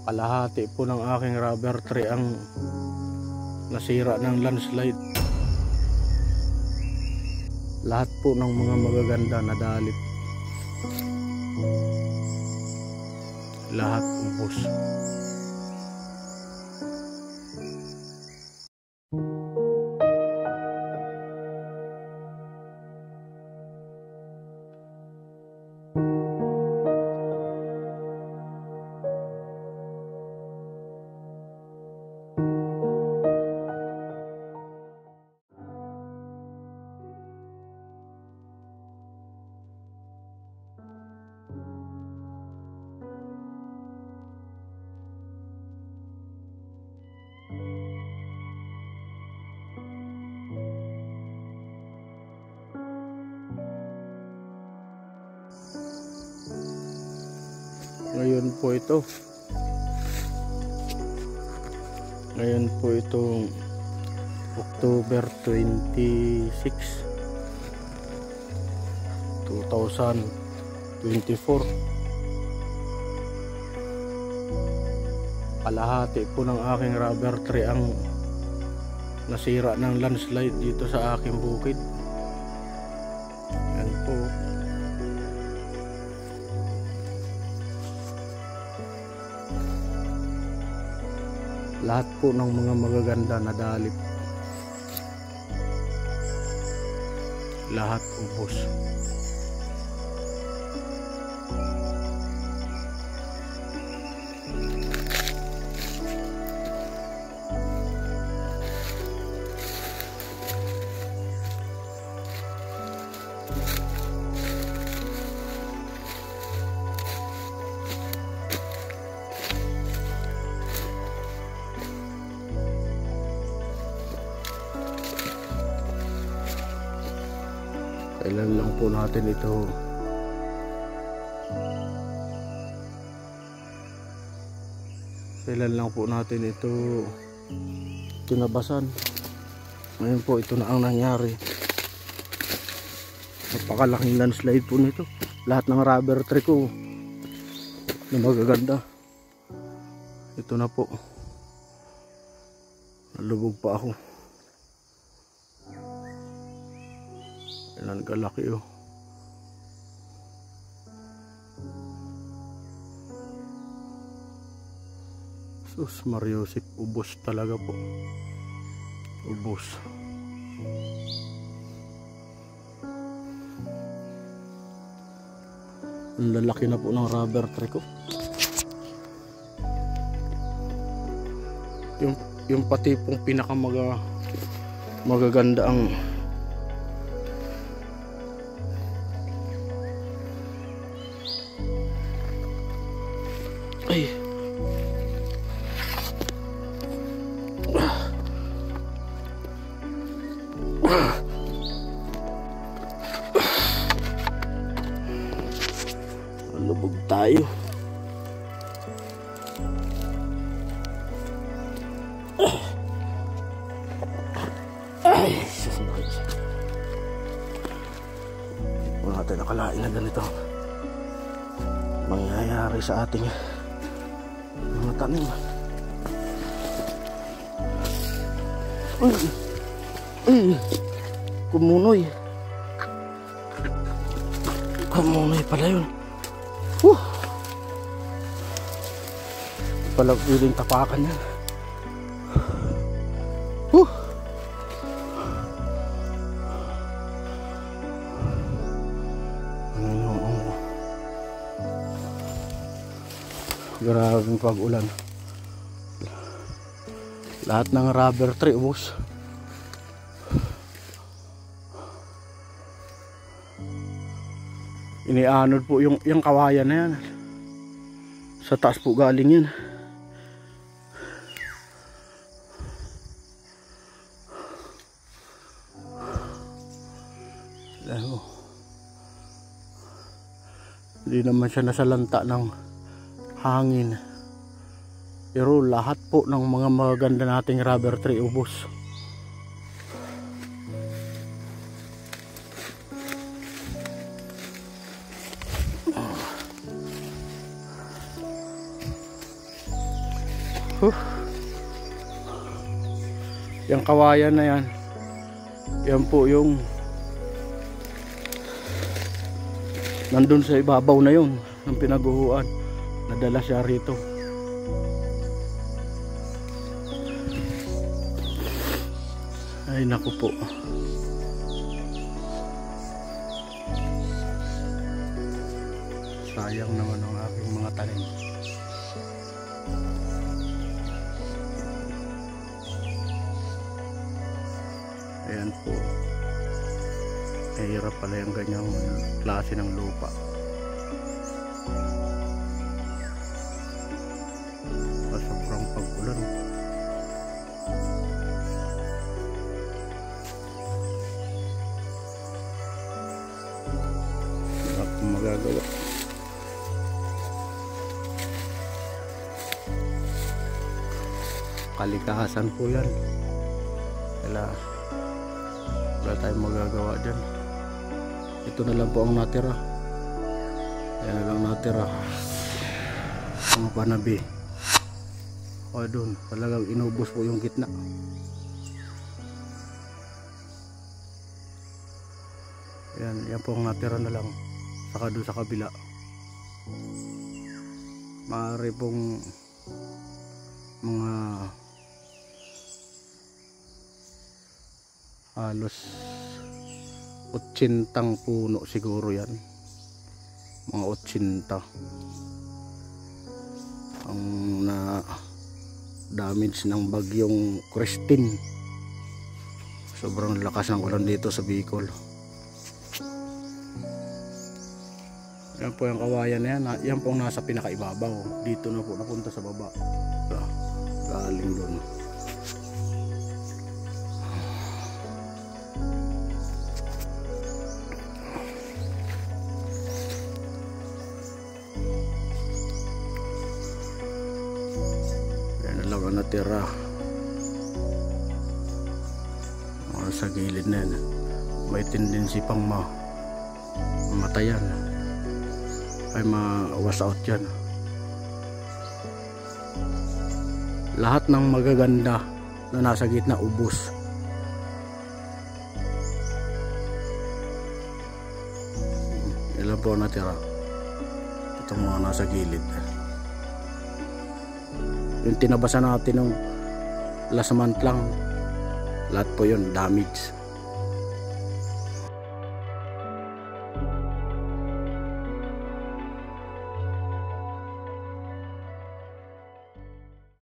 Kalahati po ng aking rubber tree ang nasira ng landslide. Lahat po ng mga magaganda nadalip. Lahat ubos. Ngayon po itong October 26, 2024. Kalahati po ng aking rubber tree ang nasira ng landslide dito sa aking bukid. Yan po. Lahat po ng mga magaganda nadalip. Lahat ubos. Kailan lang po natin ito tinabasan. Ngayon po ito na ang nangyari. Napakalaking landslide po nito. Lahat ng rubber tree ko na magaganda, ito na po, nalubog pa ako. Ilan kalaki oh. Sus Mariusip, ubos talaga po. Ubos. Ang lalaki na po ng rubber tree ko. Yung pati pong magaganda ang ay lubog tayo. Ay, susunod. Wala natin nakalain na ganito mangyayari sa ating mga tanim. Kumunoy pala yun. Pala piling tapakan yan. Grabing pag-ulan. Lahat ng rubber tree ubos. Inianod po yung kawayan na yan. Sa taas po galing yan. Hindi naman siya nasalanta ng hangin. Pero lahat po ng mga maganda nating rubber tree ubos. Yung kawayan na yan, yan po yung nandun sa ibabaw na yun ng pinaguhuan, nadala siya rito. Ay naku po, sayang naman ang aking mga tanim. Ayan po, mahirap pala yung ganyang klase ng lupa. Sobrang pag-ulan. Wala akong magagawa. Kalikasan po yan. Wala tayong magagawa dyan. Ito na lang po ang natira. Yan na lang natira. Mga panabi. O doon, talagang inubos po yung gitna. Yan po ang natira na lang. Saka doon sa kabila. Maaari pong mga halos 80 puno siguro yan, mga 80 ang na damage ng bagyong Christine. Sobrang lakas ng ulan dito sa Bicol. Yan po yung kawayan na yan, yan po ang nasa pinakaibabaw. Dito na po napunta sa baba, galing doon. Lang ang natira, mga sa gilid na yan, may tendency pang mamatayan, ay ma-wash out yan. Lahat ng magaganda na nasa gitna ubos. Ilan po natira, itong mga nasa gilid. Yung tinabasan natin ng last month lang, lahat po yun damage.